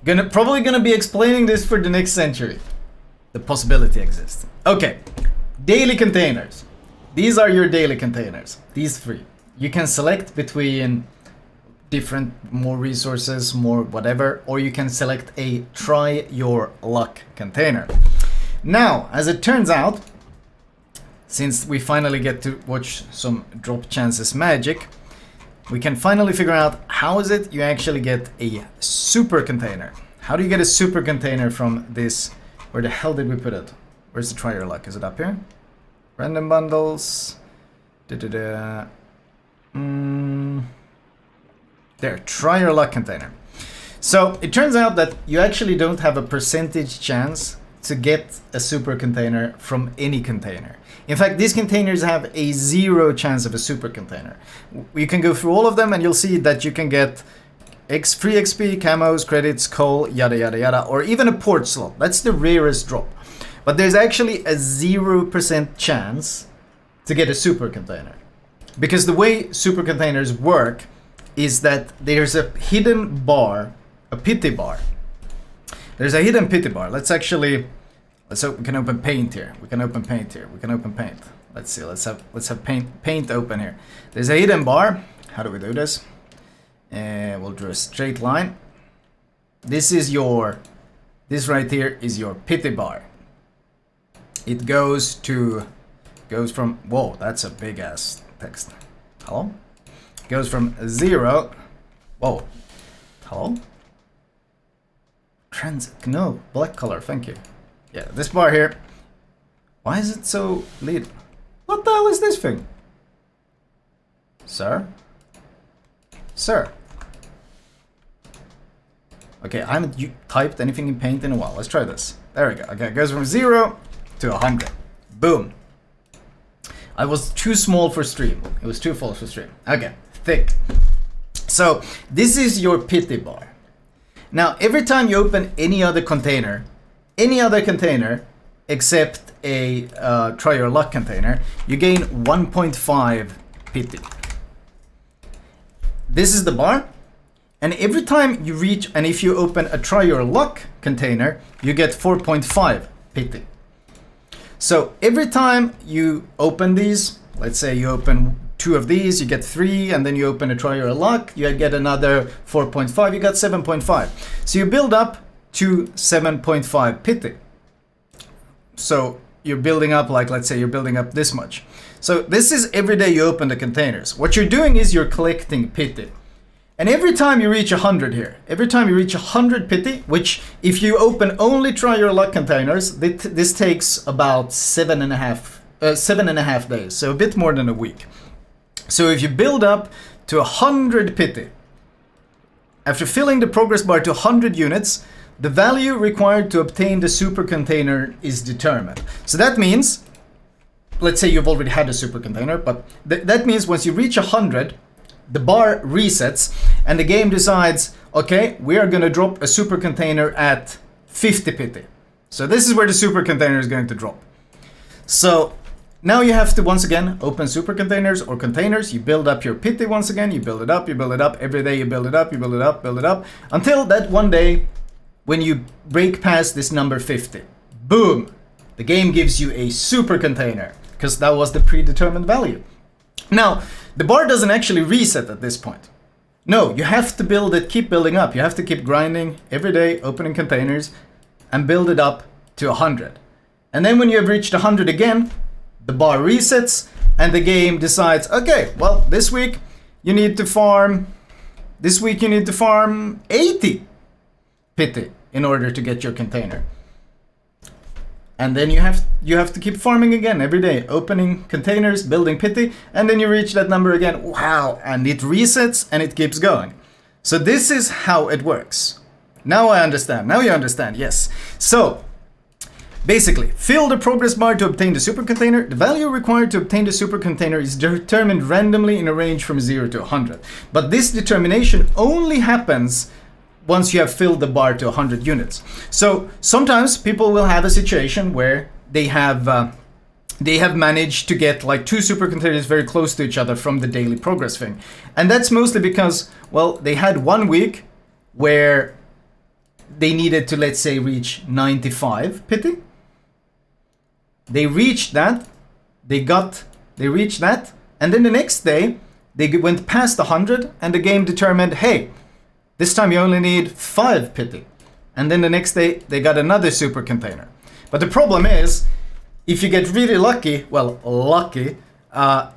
Probably gonna be explaining this for the next century. The possibility exists. Okay, daily containers. These are your daily containers. These three. You can select between different, more resources, more whatever, or you can select a try your luck container. Now, as it turns out, since we finally get to watch some drop chances magic, we can finally figure out how is it you actually get a super container. How do you get a super container from this? Where the hell did we put it? Where's the try your luck? Is it up here? Random bundles. There, try your luck container. So it turns out that you actually don't have a percentage chance to get a super container from any container. In fact, these containers have a 0 chance of a super container. You can go through all of them and you'll see that you can get free XP, camos, credits, coal, yada yada yada, or even a port slot. That's the rarest drop. But there's actually a 0% chance to get a super container. Because the way super containers work is that there's a hidden bar, a pity bar. There's a hidden pity bar. Let's actually, we can open paint here. We can open paint here. We can open paint. Let's see. Let's have paint open here. There's a hidden bar. How do we do this? We'll draw a straight line. This right here is your pity bar. It goes from, whoa, that's a big ass text. Hello? It goes from 0. Whoa. Hello? Transit, no, black color, thank you. Yeah, this bar here. Why is it so lead? What the hell is this thing? Sir? Sir? Okay, I haven't typed anything in paint in a while. Let's try this. There we go. Okay, it goes from 0 to 100. Boom. I was too small for stream. It was too full for stream. Okay, thick. So, this is your pity bar. Now, every time you open any other container except a try your luck container, you gain 1.5 pity. This is the bar. And every time you reach, and if you open a try your luck container, you get 4.5 pity. So every time you open these, let's say you open 2 of these, you get 3, and then you open a try your luck, you get another 4.5, you got 7.5. So you build up to 7.5 pity. So you're building up, like, let's say you're building up this much. So this is every day you open the containers. What you're doing is you're collecting pity. And every time you reach 100 here, every time you reach 100 pity, which if you open only try your luck containers, this takes about 7.5 days, so a bit more than a week. So if you build up to 100 pity, after filling the progress bar to 100 units, the value required to obtain the super container is determined. So that means, let's say you've already had a super container, but that means once you reach 100, the bar resets and the game decides, okay, we are going to drop a super container at 50 pity. So this is where the super container is going to drop. So now you have to once again open super containers or containers. You build up your pity once again. You build it up, you build it up. Every day you build it up, you build it up, build it up. Until that one day when you break past this number 50. Boom! The game gives you a super container because that was the predetermined value. Now, the bar doesn't actually reset at this point. No, you have to build it, keep building up. You have to keep grinding every day, opening containers, and build it up to 100. And then when you have reached 100 again, the bar resets, and the game decides, okay, well, this week you need to farm 80 pity in order to get your container. And then you have to keep farming again every day, opening containers, building pity, and then you reach that number again. Wow, and it resets and it keeps going. So this is how it works. Now I understand. Now you understand, yes. So basically, fill the progress bar to obtain the super container. The value required to obtain the super container is determined randomly in a range from 0 to 100. But this determination only happens once you have filled the bar to 100 units. So sometimes people will have a situation where they have managed to get like 2 super containers very close to each other from the daily progress thing. And that's mostly because, well, they had 1 week where they needed to, let's say, reach 95 pity. They reached that, they reached that, and then the next day they went past 100 and the game determined, hey, this time you only need 5 pity. And then the next day they got another super container. But the problem is, if you get really lucky,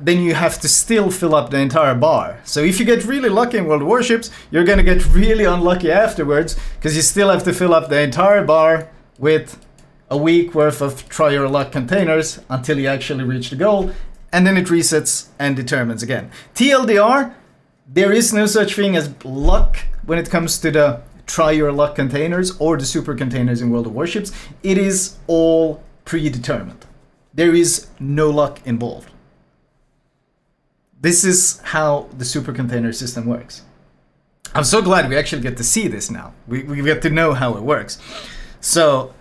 then you have to still fill up the entire bar. So if you get really lucky in World of Warships, you're gonna get really unlucky afterwards, because you still have to fill up the entire bar with a week worth of try your luck containers until you actually reach the goal, and then it resets and determines again. TLDR, there is no such thing as luck when it comes to the try your luck containers or the super containers in World of Warships. It is all predetermined. There is no luck involved. This is how the super container system works. I'm so glad we actually get to see this now. We get to know how it works. So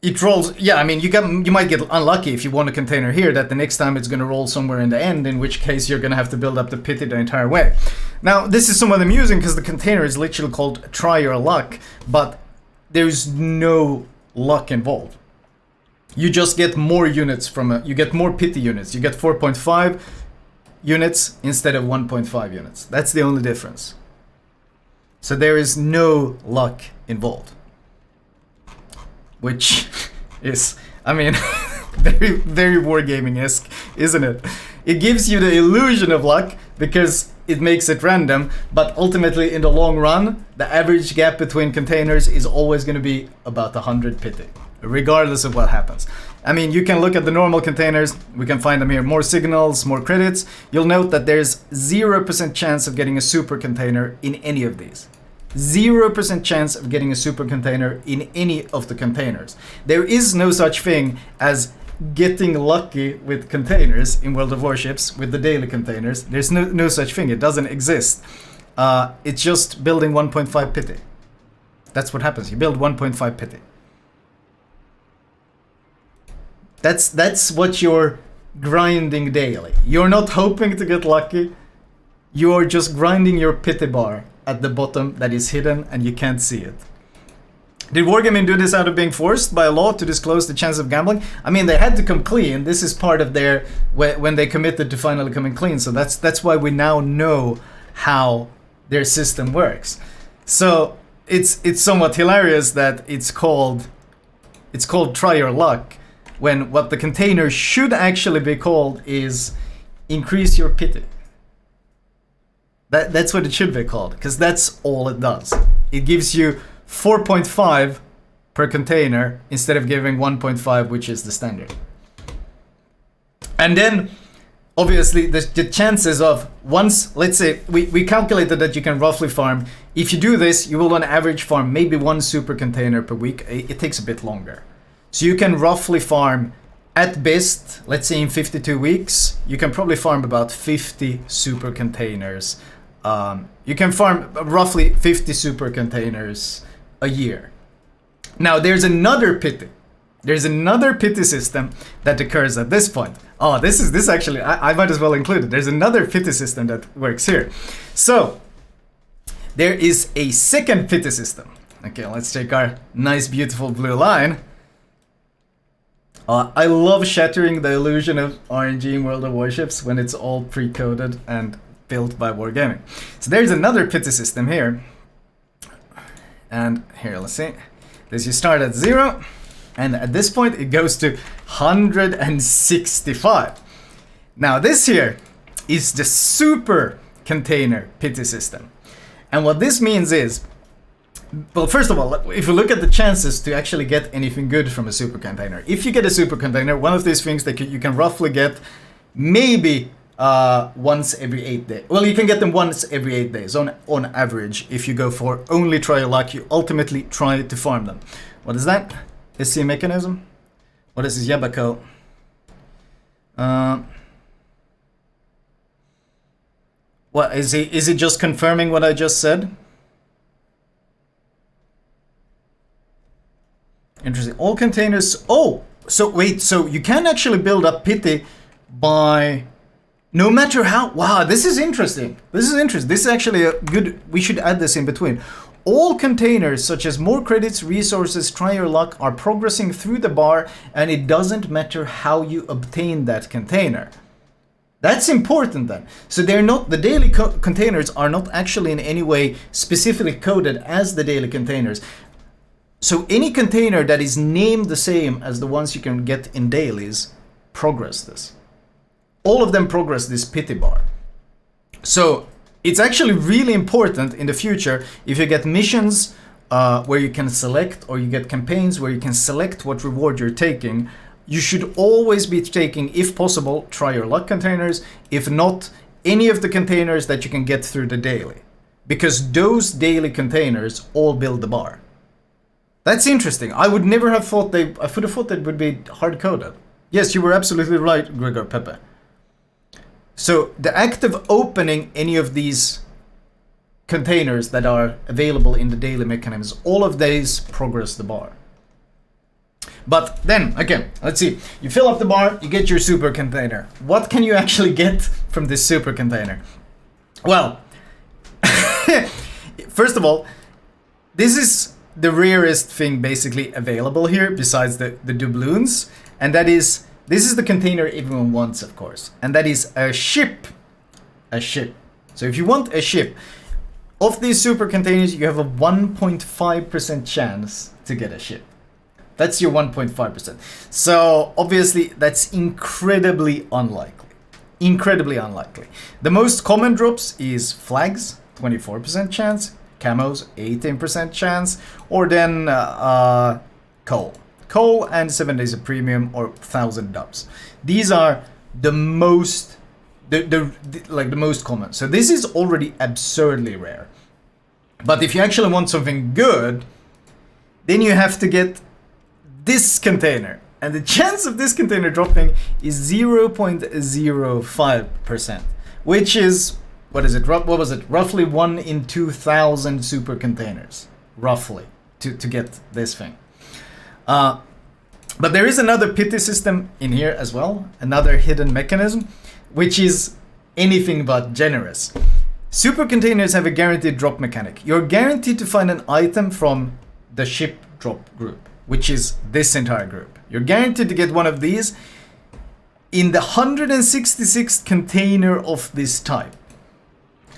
it rolls, yeah, I mean, you might get unlucky if you want a container here that the next time it's going to roll somewhere in the end, in which case you're going to have to build up the pity the entire way. Now, this is somewhat amusing because the container is literally called try your luck, but there's no luck involved. You just get more units you get more pity units. You get 4.5 units instead of 1.5 units. That's the only difference. So there is no luck involved. Which is, I mean, very, very wargaming-esque, isn't it? It gives you the illusion of luck because it makes it random, but ultimately in the long run, the average gap between containers is always going to be about 100 pity, regardless of what happens. I mean, you can look at the normal containers, we can find them here, more signals, more credits. You'll note that there's 0% chance of getting a super container in any of these. 0% chance of getting a super container in any of the containers. There is no such thing as getting lucky with containers in World of Warships, with the daily containers. There's no such thing. It doesn't exist. It's just building 1.5 pity. That's what happens. You build 1.5 pity. That's what you're grinding daily. You're not hoping to get lucky. You're just grinding your pity bar at the bottom that is hidden and you can't see it. Did Wargaming do this out of being forced by law to disclose the chance of gambling? I mean, they had to come clean. This is part of their, when they committed to finally coming clean. So that's why we now know how their system works. So it's somewhat hilarious that it's called try your luck, when what the container should actually be called is increase your pity. That's what it should be called, because that's all it does. It gives you 4.5 per container instead of giving 1.5, which is the standard. And then, obviously, the chances of once, let's say, we calculated that you can roughly farm. If you do this, you will on average farm maybe 1 super container per week. It takes a bit longer. So you can roughly farm, at best, let's say in 52 weeks, you can probably farm about 50 super containers. You can farm roughly 50 super containers a year. Now there's another pity. There's another pity system that occurs at this point. Oh, this actually, I might as well include it. There's another pity system that works here. So there is a second pity system. Okay, let's take our nice, beautiful blue line. I love shattering the illusion of RNG in World of Warships when it's all pre-coded and built by Wargaming. So there's another pity system here. And here, let's see. This, you start at 0, and at this point it goes to 165. Now this here is the super container pity system. And what this means is, well, first of all, if you look at the chances to actually get anything good from a super container, if you get a super container, one of these things that you can roughly get maybe once every 8 days. Well, you can get them once every 8 days on average. If you go for only try your luck, you ultimately try to farm them. What is that? SC mechanism? What is this Yabako? What is he? Is it just confirming what I just said? Interesting. All containers. Oh, so wait. So you can actually build up pity by, no matter how. Wow, this is interesting. This is interesting. This is actually a good. We should add this in between. All containers such as more credits, resources, try your luck are progressing through the bar, and it doesn't matter how you obtain that container. That's important then. So they're not, the daily containers are not actually in any way specifically coded as the daily containers. So any container that is named the same as the ones you can get in dailies progress this. All of them progress this pity bar. So it's actually really important in the future if you get missions where you can select, or you get campaigns where you can select what reward you're taking. You should always be taking, if possible, try your luck containers. If not, any of the containers that you can get through the daily. Because those daily containers all build the bar. That's interesting. I would never have thought I would have thought that would be hard-coded. Yes, you were absolutely right, Gregor Pepe. So the act of opening any of these containers that are available in the daily mechanisms, all of these progress the bar. But then, again, let's see. You fill up the bar, you get your super container. What can you actually get from this super container? Well, first of all, this is the rarest thing basically available here besides the doubloons. And that is, this is the container everyone wants, of course. And that is a ship. A ship. So if you want a ship, of these super containers, you have a 1.5% chance to get a ship. That's your 1.5%. So obviously that's incredibly unlikely. Incredibly unlikely. The most common drops is flags, 24% chance, camos, 18% chance, or then coal. Coal and 7 days of premium or 1,000 dubs. These are the most, the most common. So this is already absurdly rare. But if you actually want something good, then you have to get this container, and the chance of this container dropping is 0.05%, which is, what is it? What was it? Roughly 1 in 2,000 super containers, roughly, to get this thing. But there is another pity system in here as well, another hidden mechanism, which is anything but generous. Super containers have a guaranteed drop mechanic. You're guaranteed to find an item from the ship drop group, which is this entire group. You're guaranteed to get one of these in the 166th container of this type.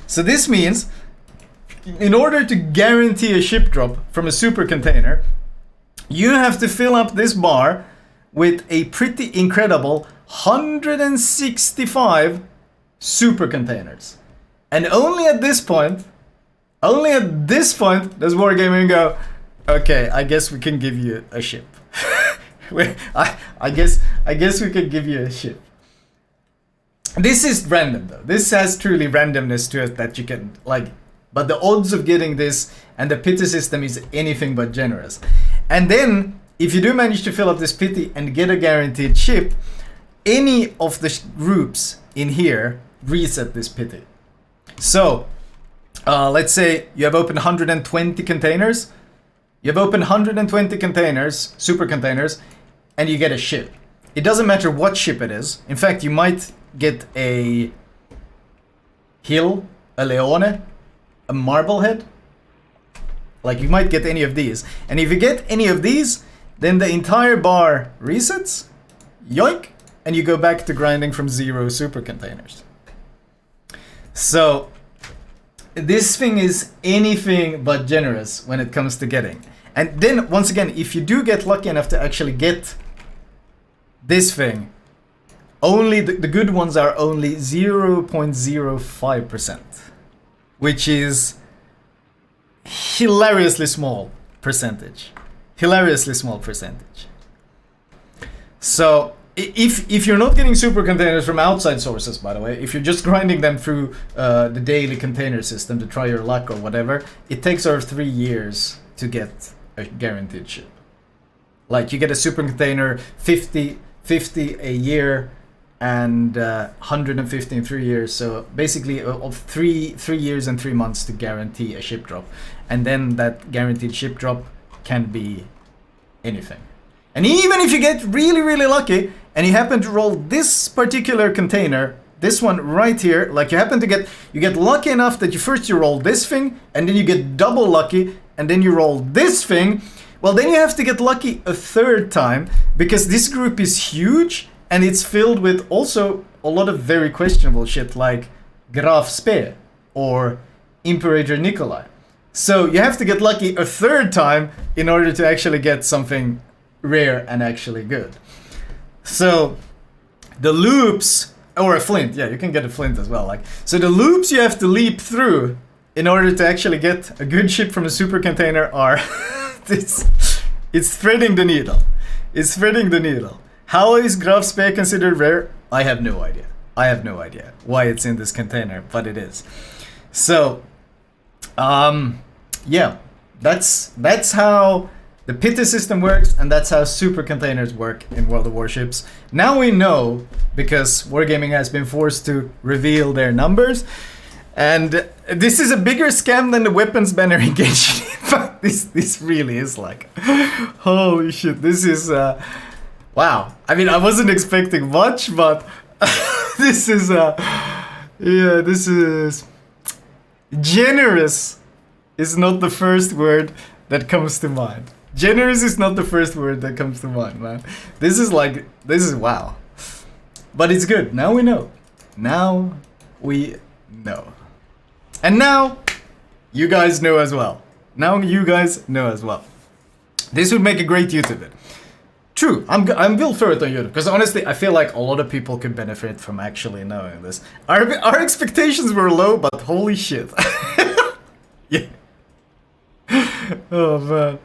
So this means, in order to guarantee a ship drop from a super container, you have to fill up this bar with a pretty incredible 165 super containers. And only at this point, does Wargaming go, okay, I guess we can give you a ship. I guess we can give you a ship. This is random though. This has truly randomness to it that you can like, but the odds of getting this and the pity system is anything but generous. And then if you do manage to fill up this pity and get a guaranteed ship, any of the groups in here reset this pity. So let's say you have opened 120 containers. You have opened 120 containers, super containers, and you get a ship. It doesn't matter what ship it is. In fact, you might get a hill, a leone, a marblehead. Like, you might get any of these. And if you get any of these, then the entire bar resets, yoink, and you go back to grinding from 0 super containers. So this thing is anything but generous when it comes to getting. And then, once again, if you do get lucky enough to actually get this thing, only the good ones are only 0.05%, which is hilariously small percentage. Hilariously small percentage. So if you're not getting super containers from outside sources, by the way, if you're just grinding them through the daily container system to try your luck or whatever, it takes over 3 years to get a guaranteed ship. Like, you get a super container 50 a year and 150 in 3 years. So basically of 3 years and 3 months to guarantee a ship drop. And then that guaranteed ship drop can be anything. And even if you get really, really lucky and you happen to roll this particular container this one right here, like you get lucky enough that you roll this thing, and then you get double lucky, and then you roll this thing, well, then you have to get lucky a third time, because this group is huge, and it's filled with also a lot of very questionable shit, like Graf Spee, or Imperator Nikolai. So you have to get lucky a third time in order to actually get something rare and actually good. So the loops, or a flint, yeah, you can get a flint as well. Like, so the loops you have to leap through in order to actually get a good ship from a super container are it's threading the needle. It's threading the needle. How is Graf Spee considered rare? I have no idea. I have no idea why it's in this container, but it is. So, yeah, that's how the pity system works, and that's how super containers work in World of Warships. Now we know, because Wargaming has been forced to reveal their numbers, and this is a bigger scam than the weapons banner engaged. But this really is like, holy shit, this is, wow. I mean, I wasn't expecting much, but this is, yeah, this is, generous is not the first word that comes to mind. Generous is not the first word that comes to mind, man. This is wow. But it's good. Now we know. Now we know. And now you guys know as well. Now you guys know as well. This would make a great YouTube vid. True, I'm will throw it on YouTube, because honestly, I feel like a lot of people could benefit from actually knowing this. Our expectations were low, but holy shit. Yeah. Oh man.